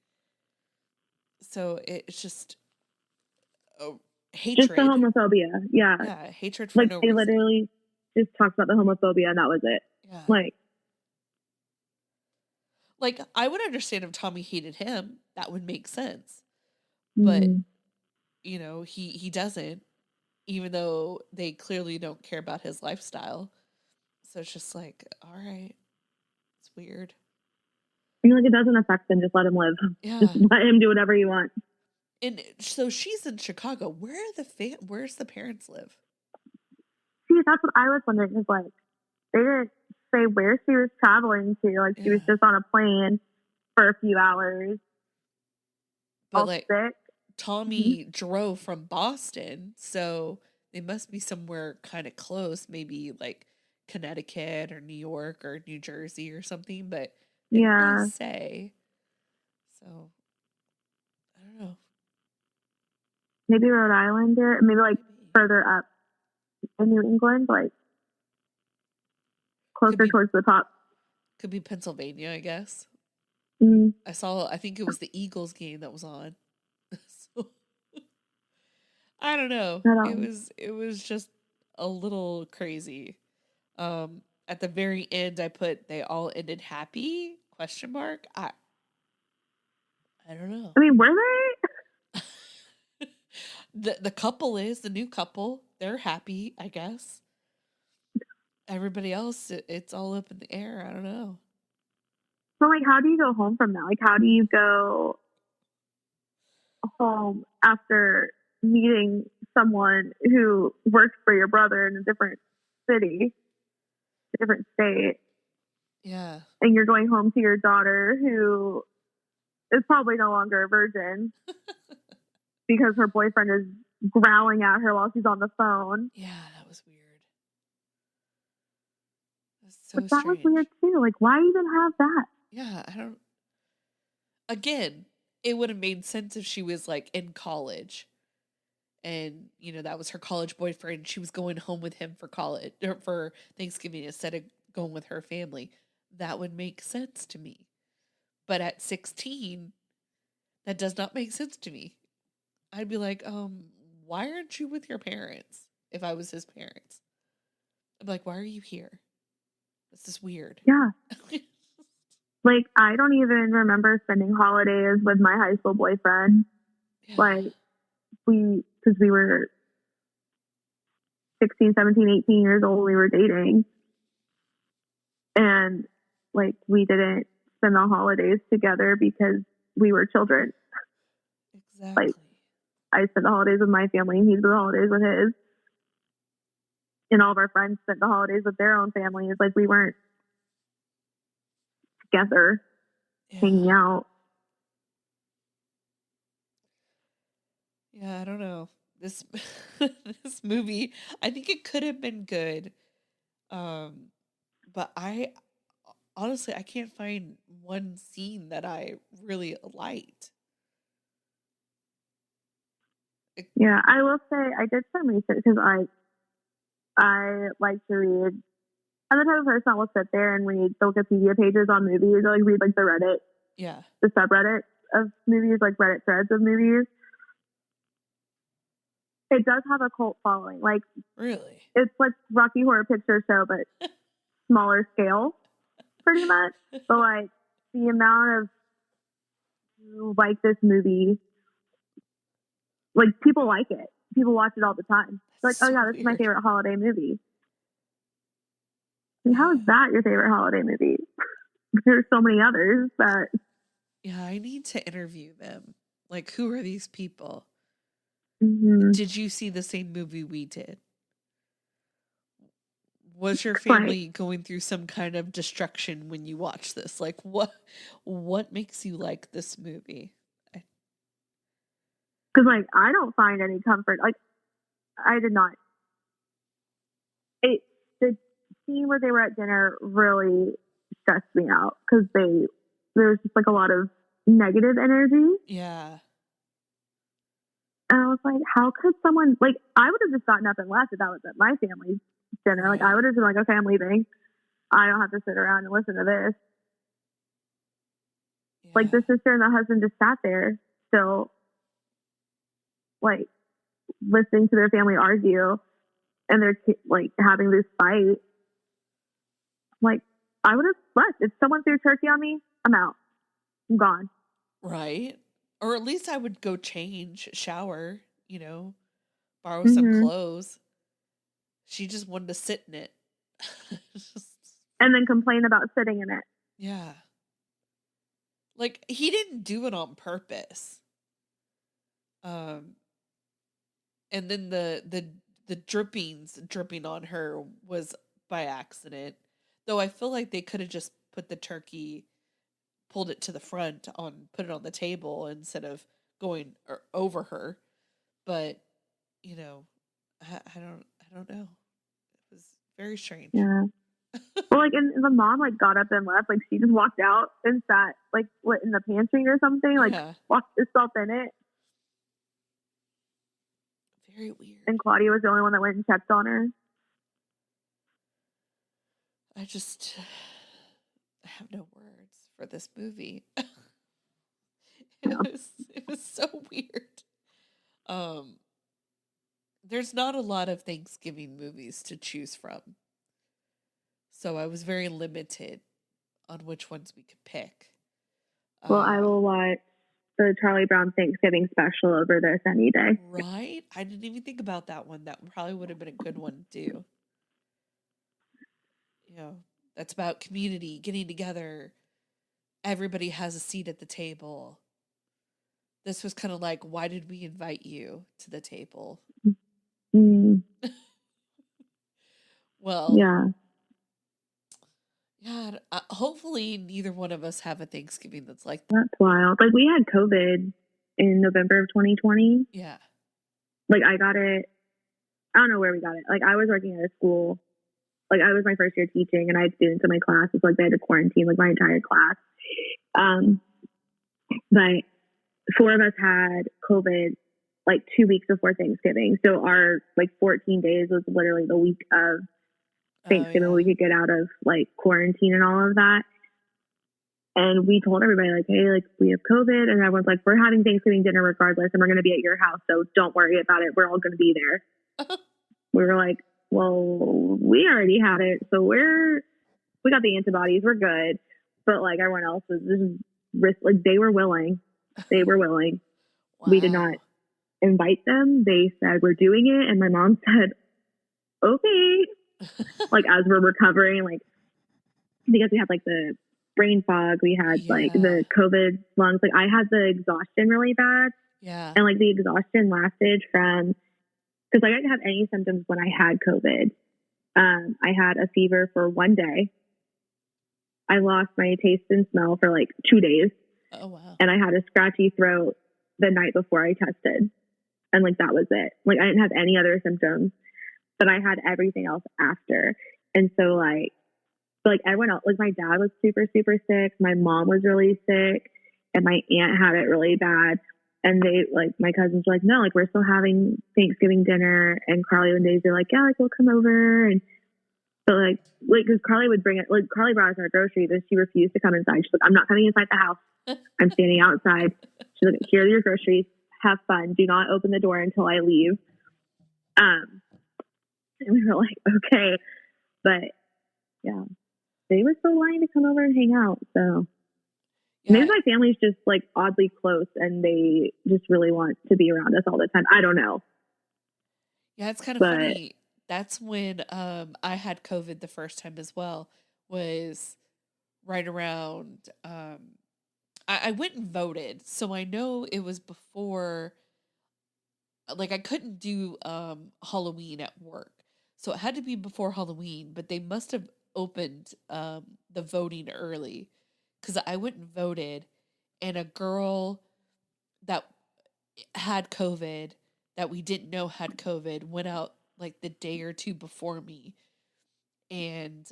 So it's just hatred. Just the homophobia. Yeah. Yeah, hatred for like no they reason. literally just talked about the homophobia and that was it. Yeah. Like I would understand if Tommy hated him. That would make sense. But you know, he doesn't, even though they clearly don't care about his lifestyle. So it's just like, all right. It's weird. I mean, like, it doesn't affect them. Just let him live. Yeah. Just let him do whatever he wants. And so she's in Chicago. Where's the parents live? See, that's what I was wondering. Is like they didn't say where she was traveling to. Like she was just on a plane for a few hours. But like sick. Tommy drove from Boston, so they must be somewhere kind of close, maybe like Connecticut or New York or New Jersey or something, but they didn't really say. So I don't know. Maybe Rhode Island or maybe like further up in New England, like closer towards the top. Could be Pennsylvania, I guess. I think it was the Eagles game that was on. So, I don't know. It was just a little crazy. At the very end I put they all ended happy? Question mark. I don't know. I mean, were they? the couple is the new couple. They're happy, I guess. Everybody else, it's all up in the air. I don't know. So, like, how do you go home from that? Like, how do you go home after meeting someone who works for your brother in a different city, a different state? Yeah. And you're going home to your daughter who is probably no longer a virgin because her boyfriend is growling at her while she's on the phone. Yeah, that was weird. But that was weird too. Like, why even have that? Yeah, I don't. Again, it would have made sense if she was like in college, and you know that was her college boyfriend. She was going home with him for college or for Thanksgiving instead of going with her family. That would make sense to me. But at 16, that does not make sense to me. I'd be like, why aren't you with your parents? If I was his parents, I'd be like, why are you here? This is weird. Yeah. Like, I don't even remember spending holidays with my high school boyfriend. Yeah. Like, because we were 16, 17, 18 years old, we were dating. And, like, we didn't spend the holidays together because we were children. Exactly. Like, I spent the holidays with my family, and he spent the holidays with his. And all of our friends spent the holidays with their own families. Like, we weren't together, hanging out. Yeah, I don't know. This this movie, I think it could have been good. But I honestly I can't find one scene that I really liked. Yeah, I will say I did some research because I like to read I'm the type of person that will sit there and read the Wikipedia pages on movies, or like read like the Reddit, the subreddit of movies, like Reddit threads of movies. It does have a cult following. Like, really, it's like Rocky Horror Picture Show, but smaller scale, pretty much. But like the amount of like this movie, like people like it. People watch it all the time. It's like, so oh yeah, this weird. is my favorite holiday movie. I mean, how is that your favorite holiday movie? There's so many others that. Yeah, I need to interview them. Like, who are these people? Mm-hmm. Did you see the same movie we did? Was your family going through some kind of destruction when you watched this? Like, what makes you like this movie? Because like I don't find any comfort. Like I did not. The scene where they were at dinner really stressed me out because there was just like a lot of negative energy. Yeah. And I was like, how could someone, like, I would have just gotten up and left if that was at my family's dinner. Right. Like, I would have been like, okay, I'm leaving. I don't have to sit around and listen to this. Yeah. Like, the sister and the husband just sat there still, like, listening to their family argue, and they're, like, having this fight. Like, I would have left. If someone threw turkey on me, I'm out. I'm gone. Right. Or at least I would go change, shower, borrow some clothes. She just wanted to sit in it. And then complain about sitting in it. Yeah. Like, he didn't do it on purpose. And then the dripping on her was by accident. Though I feel like they could have just put the turkey, pulled it to the front, put it on the table instead of going over her. But I don't know. It was very strange. Yeah. Well, like, and the mom like got up and left. Like, she just walked out and sat like in the pantry or something. Like, locked herself in it. Very weird. And Claudia was the only one that went and checked on her. I have no words for this movie. It was so weird. There's not a lot of Thanksgiving movies to choose from. So I was very limited on which ones we could pick. Well, I will watch the Charlie Brown Thanksgiving special over this any day. Right? I didn't even think about that one. That probably would have been a good one to do. That's about community, getting together. Everybody has a seat at the table. This was kind of like, why did we invite you to the table? Mm. Well, yeah. Hopefully neither one of us have a Thanksgiving that's like that. That's wild. Like, we had COVID in November of 2020. Yeah. Like, I got it. I don't know where we got it. Like, I was working at a school. Like, I was my first year teaching, and I had students in my classes. Like, they had to quarantine, like, my entire class. But 4 of us had COVID, like, 2 weeks before Thanksgiving. So our, like, 14 days was literally the week of Thanksgiving. We could get out of, like, quarantine and all of that. And we told everybody, like, hey, like, we have COVID. And everyone's like, we're having Thanksgiving dinner regardless, and we're going to be at your house. So don't worry about it. We're all going to be there. We were like, well, we already had it. So we got the antibodies. We're good. But, like, everyone else was just like, they were willing. They were willing. Wow. We did not invite them. They said, we're doing it. And my mom said, okay. Like, as we're recovering, like, because we had, like, the brain fog, we had like the COVID lungs. Like, I had the exhaustion really bad. Yeah. And like the exhaustion lasted from, because like I didn't have any symptoms when I had COVID. I had a fever for 1 day. I lost my taste and smell for like 2 days. Oh wow. And I had a scratchy throat the night before I tested. And like that was it. Like, I didn't have any other symptoms, but I had everything else after. And so like everyone else, like my dad was super, super sick. My mom was really sick, and my aunt had it really bad. And they, like, my cousins were like, no, like, we're still having Thanksgiving dinner. And Carly and Daisy are like, yeah, like, we'll come over. And But like, because Carly would bring it, like, Carly brought us our groceries and she refused to come inside. She's like, I'm not coming inside the house. I'm standing outside. She's like, here are your groceries. Have fun. Do not open the door until I leave. And we were like, okay. But yeah, they were so wanting to come over and hang out. So maybe my family's just like oddly close and they just really want to be around us all the time. I don't know. Yeah, it's kind of funny. That's when I had COVID the first time as well, was right around I went and voted. So I know it was before, like I couldn't do Halloween at work. So it had to be before Halloween, but they must have opened the voting early, because I went and voted, and a girl that had COVID, that we didn't know had COVID, went out like the day or two before me. And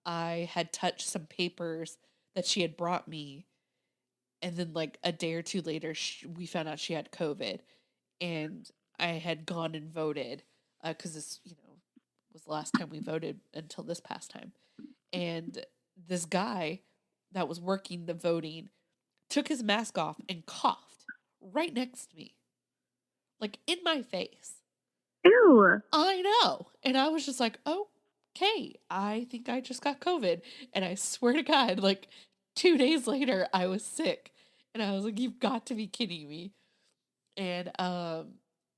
I had touched some papers that she had brought me. And then like a day or two later, we found out she had COVID. And I had gone and voted, because this, was the last time we voted until this past time. And this guy that was working the voting took his mask off and coughed right next to me, like in my face. Ew. I know. And I was just like, okay, I think I just got COVID. And I swear to God, like 2 days later, I was sick. And I was like, you've got to be kidding me. And I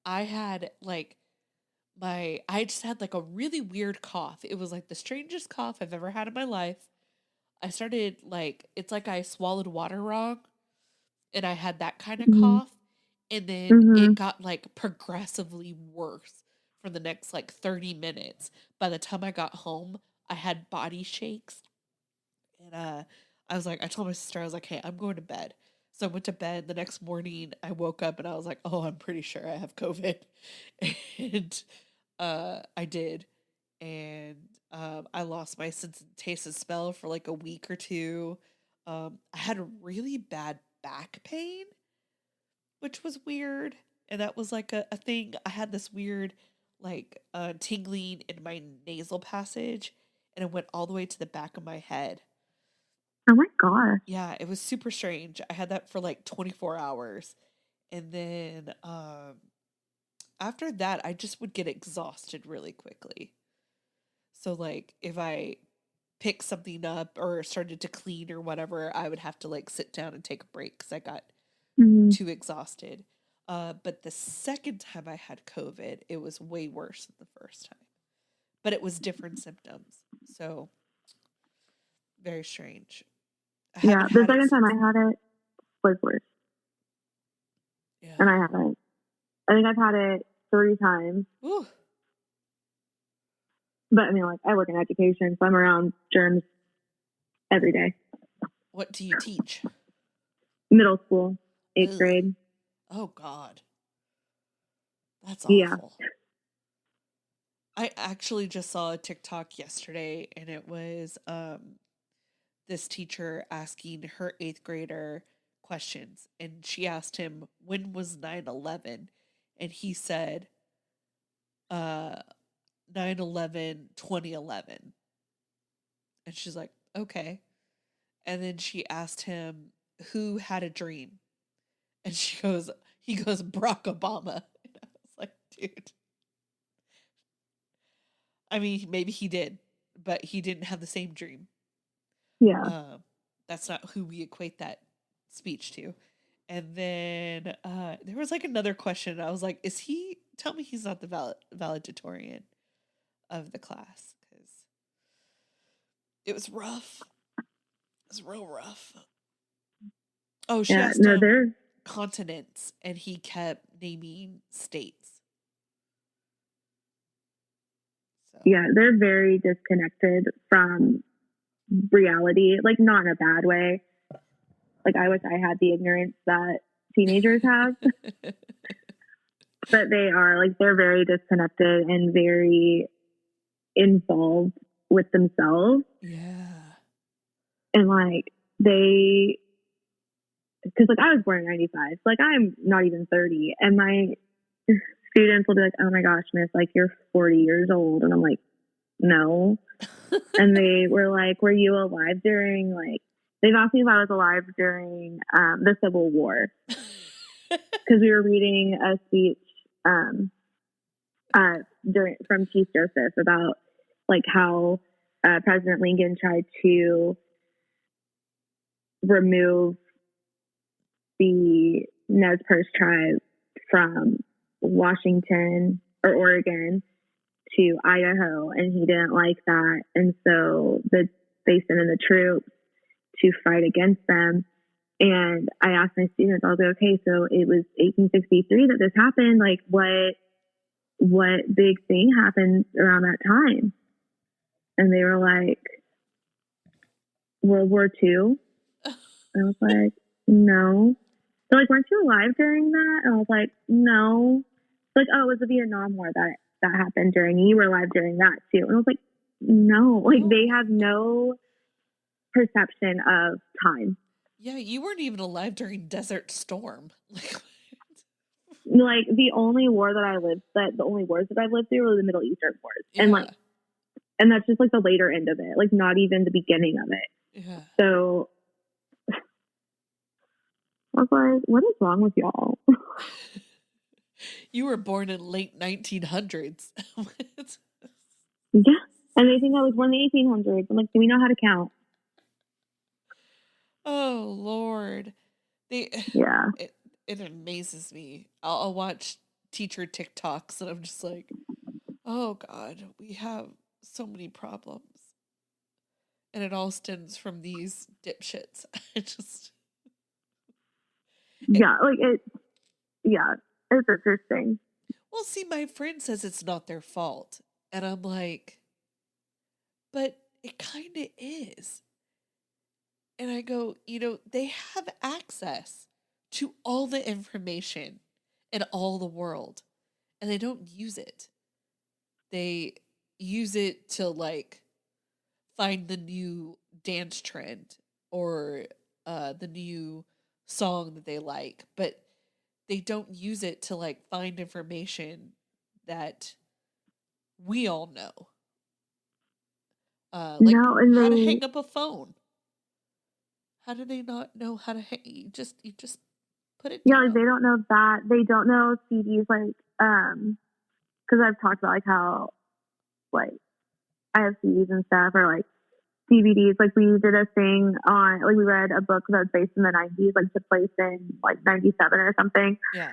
had like I just had like a really weird cough. It was like the strangest cough I've ever had in my life. I started like, it's like I swallowed water wrong, and I had that kind of cough. And then it got like progressively worse for the next like 30 minutes. By the time I got home, I had body shakes. And I was like, I told my sister, I was like, hey, I'm going to bed. So I went to bed. The next morning, I woke up and I was like, oh, I'm pretty sure I have COVID. And I did. And I lost my sense of taste and smell for like a week or two. I had a really bad back pain, which was weird. And that was like a thing. I had this weird, like, tingling in my nasal passage, and it went all the way to the back of my head. Oh my gosh. Yeah, it was super strange. I had that for like 24 hours. And then after that, I just would get exhausted really quickly. So, like, if I picked something up or started to clean or whatever, I would have to like sit down and take a break because I got too exhausted. But the second time I had COVID, it was way worse than the first time. But it was different symptoms. So, very strange. Yeah, the second time I had it was worse. Yeah. And I haven't. I think I've had it 3 times. Ooh. But I mean, like, I work in education, so I'm around germs every day. What do you teach? Middle school, 8th grade. Oh, God. That's awful. Yeah. I actually just saw a TikTok yesterday, and it was this teacher asking her 8th grader questions. And she asked him, when was 9/11? And he said, 9/11, 2011. And she's like, okay. And then she asked him, who had a dream? And he goes, Barack Obama. And I was like, dude. I mean, maybe he did, but he didn't have the same dream. Yeah. That's not who we equate that speech to. And then there was like another question. I was like, tell me he's not the valedictorian of the class, because it was rough. It was real rough. Oh, she asked him continents, and he kept naming states. So. Yeah, they're very disconnected from reality, like not in a bad way. Like, I wish I had the ignorance that teenagers have. But they are, like, they're very disconnected and very involved with themselves. Yeah. And, like, because, like, I was born in 95. So, like, I'm not even 30. And my students will be like, oh, my gosh, Miss, like, you're 40 years old. And I'm like, no. And they were like, were you alive during, like, they've asked me if I was alive during the Civil War. Because we were reading a speech from Chief Joseph about, like, how President Lincoln tried to remove the Nez Perce tribe from Washington or Oregon to Idaho, and he didn't like that, and so they sent in the troops to fight against them. And I asked my students, I was like, okay, so it was 1863 that this happened. Like, what big thing happened around that time? And they were like, World War II. I was like, no. They're like, weren't you alive during that? And I was like, no. Like, oh, it was the Vietnam War that happened during. You were alive during that too. And I was like, no. Like, they have no perception of time. Yeah, you weren't even alive during Desert Storm. Like, the only wars that I've lived through were the Middle Eastern wars. Yeah. And that's just like the later end of it, like not even the beginning of it. Yeah. So I was like, what is wrong with y'all? You were born in late 1900s. Yeah. And they think I was born in the 1800s. I'm like, do we know how to count? Oh, Lord. Yeah. It amazes me. I'll watch teacher TikToks and I'm just like, oh, God, we have so many problems. And it all stems from these dipshits. It's interesting. Well, see, my friend says it's not their fault. And I'm like, but it kind of is. And I go, they have access to all the information in all the world. And they don't use it. They use it to, like, find the new dance trend or the new song that they like. But they don't use it to, like, find information that we all know. How to hang up a phone. How do they not know how to hang? You just put it down. Like, they don't know that. They don't know CDs, like, because I've talked about, like, how, like, I have CDs and stuff, or, like, DVDs. Like, we did a thing on, like, we read a book that was based in the 90s, like, took place in, like, 97 or something. Yeah.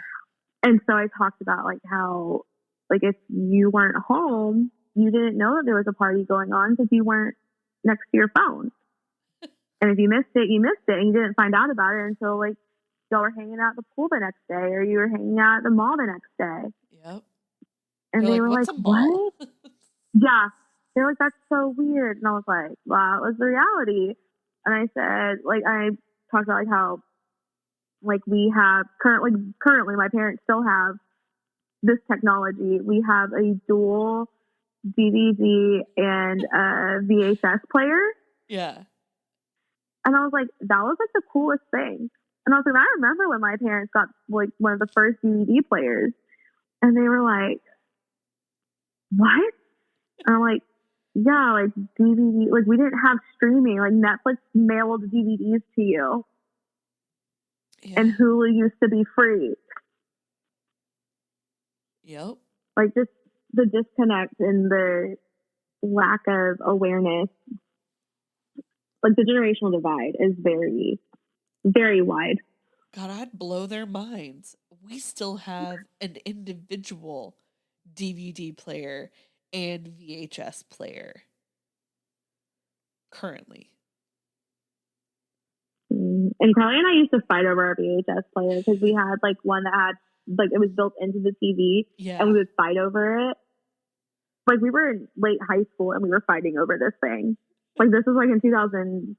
And so I talked about, like, how, like, if you weren't home, you didn't know that there was a party going on because you weren't next to your phone. And if you missed it, and you didn't find out about it until, like, y'all were hanging out at the pool the next day, or you were hanging out at the mall the next day. Yep. And they were like, what? Yeah. They're like, that's so weird. And I was like, wow, it was the reality. And I said, like, I talked about, like, how, like, we have currently my parents still have this technology. We have a dual DVD and a VHS player. Yeah. And I was like, that was, like, the coolest thing. And I was like, I remember when my parents got, like, one of the first DVD players. And they were like, what? And I'm like, yeah, like, DVD, like, we didn't have streaming. Like, Netflix mailed DVDs to you. Yeah. And Hulu used to be free. Yep. Like, just the disconnect and the lack of awareness. Like, the generational divide is very, very wide. God, I'd blow their minds. We still have an individual DVD player and VHS player currently. And Carly and I used to fight over our VHS player because we had, like, one that had, like, it was built into the TV. Yeah. And we would fight over it. Like, we were in late high school and we were fighting over this thing. Like, this was, like, in 2011,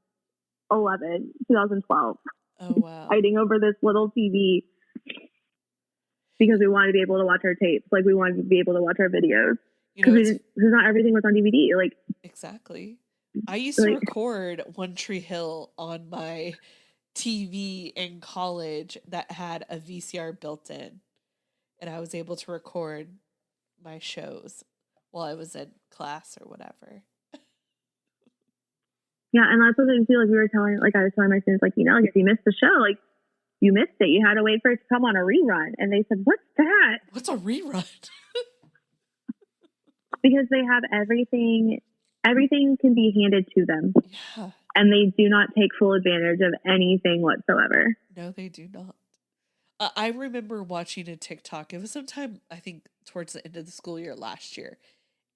2012. Oh, wow. Fighting over this little TV because we wanted to be able to watch our tapes. Like, we wanted to be able to watch our videos. Because not everything was on DVD. Like, exactly. I used to record One Tree Hill on my TV in college that had a VCR built in. And I was able to record my shows while I was in class or whatever. Yeah, and that's what I feel like we were telling, like I was telling my students, like, like if you missed the show, like you missed it. You had to wait for it to come on a rerun. And they said, what's that? What's a rerun? Because they have everything can be handed to them. Yeah. And they do not take full advantage of anything whatsoever. No, they do not. I remember watching a TikTok. It was sometime, I think, towards the end of the school year last year.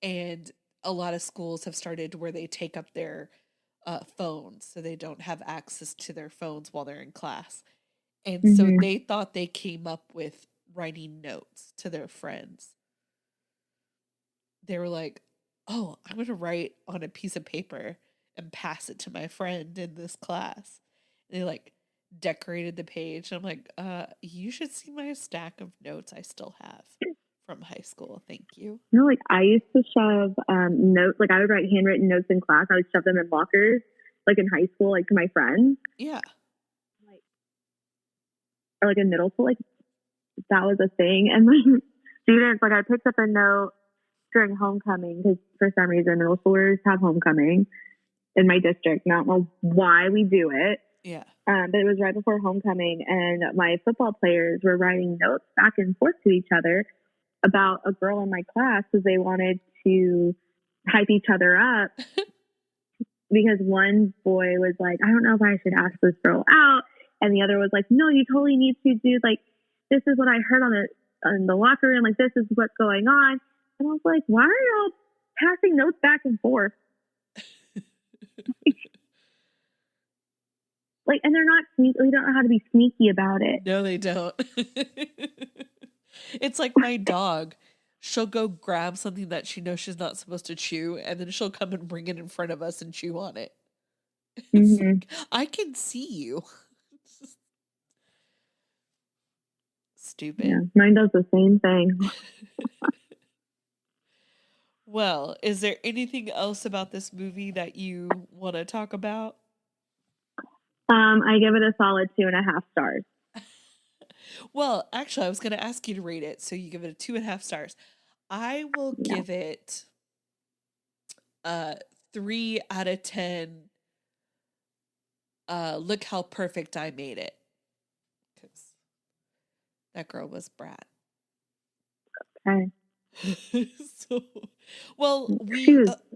And a lot of schools have started where they take up their phones so they don't have access to their phones while they're in class. And so they thought they came up with writing notes to their friends. They were like, oh, I'm going to write on a piece of paper and pass it to my friend in this class. And they like decorated the page. I'm like, you should see my stack of notes I still have from high school. Thank you. Like I used to shove notes, like I would write handwritten notes in class. I would shove them in lockers, like in high school, like to my friends. Yeah. Or like in middle school, like that was a thing. And like students, like I picked up a note during homecoming because for some reason middle schoolers have homecoming in my district. I don't know why we do it. Yeah. But it was right before homecoming, and my football players were writing notes back and forth to each other about a girl in my class because they wanted to hype each other up. Because one boy was like, I don't know if I should ask this girl out. And the other was like, no, you totally need to do, like, this is what I heard on the locker room. Like, this is what's going on. And I was like, why are y'all passing notes back and forth? Like, and they're not sneaky. They don't know how to be sneaky about it. No, they don't. It's like my dog. She'll go grab something that she knows she's not supposed to chew, and then she'll come and bring it in front of us and chew on it. Like, I can see you. Stupid. Yeah, mine does the same thing. Well, is there anything else about this movie that you want to talk about? I give it a solid 2.5 stars. Well, actually, I was going to ask you to rate it, so you give it a 2.5 stars. I will give it 3 out of 10. Look how perfect I made it. Because that girl was Brat. Okay. So, well,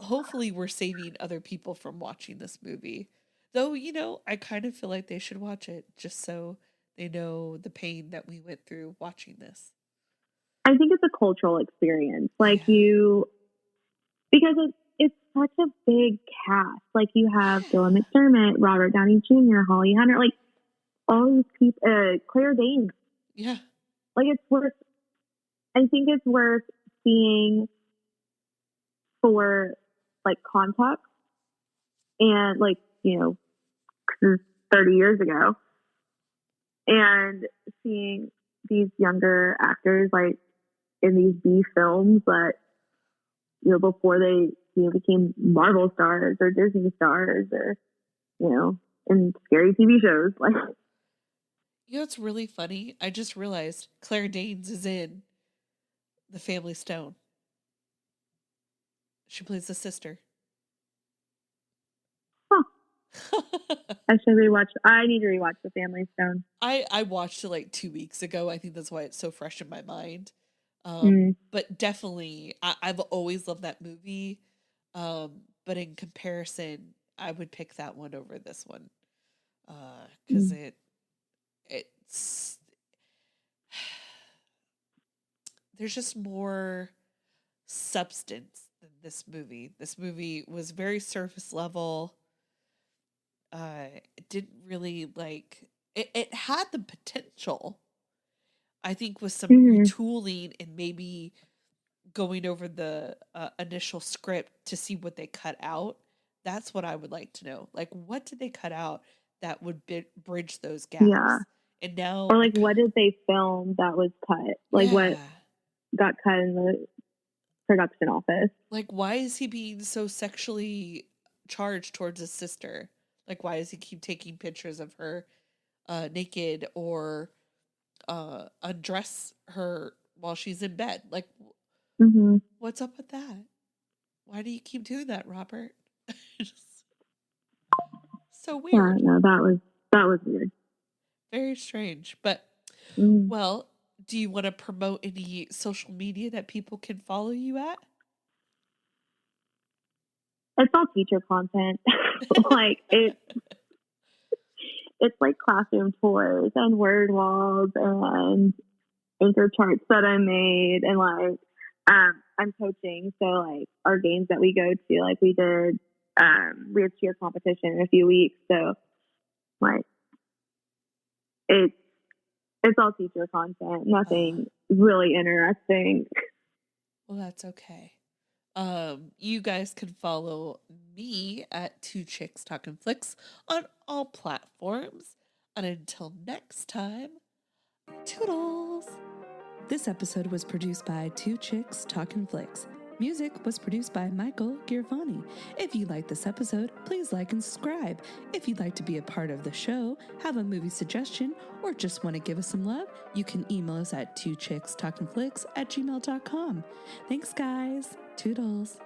hopefully we're saving other people from watching this movie. Though, I kind of feel like they should watch it just so they know the pain that we went through watching this. I think it's a cultural experience. Like because it's such a big cast. Like you have Dylan McDermott, Robert Downey Jr., Holly Hunter, like all these people, Claire Danes. Yeah. Like I think it's worth seeing for like context and like, 30 years ago, and seeing these younger actors like in these B films that, before they, became Marvel stars or Disney stars or, in scary TV shows. Like, it's really funny. I just realized Claire Danes is in The Family Stone. She plays the sister. I need to rewatch The Family Stone. I watched it like 2 weeks ago. I think that's why it's so fresh in my mind. But definitely, I've always loved that movie. But in comparison, I would pick that one over this one. Because it's there's just more substance than this movie. This movie was very surface level. It didn't really it had the potential, I think, with some retooling and maybe going over the initial script to see what they cut out. That's what I would like to know. Like, what did they cut out that would bridge those gaps? Yeah. And now, or like, what did they film that was cut? Like, what got cut in the production office? Like, why is he being so sexually charged towards his sister? Like, why does he keep taking pictures of her naked or undress her while she's in bed? Like, what's up with that? Why do you keep doing that, Robert? Just so Yeah, weird. no, that was weird. Very strange. But, well, do you want to promote any social media that people can follow you at? It's all teacher content. Like it's like classroom tours and word walls and anchor charts that I made, and like I'm coaching, so like our games that we go to, like we did we have cheer competition in a few weeks, so like it's all teacher content, nothing really interesting. Well, that's okay. You guys can follow me at Two Chicks Talkin Flicks on all platforms. And until next time, toodles! This episode was produced by Two Chicks Talkin Flicks. Music was produced by Michael Giovanni. If you like this episode, please like and subscribe. If you'd like to be a part of the show, have a movie suggestion, or just want to give us some love, you can email us at twochickstalkinflicks@gmail.com. Thanks, guys. Toodles.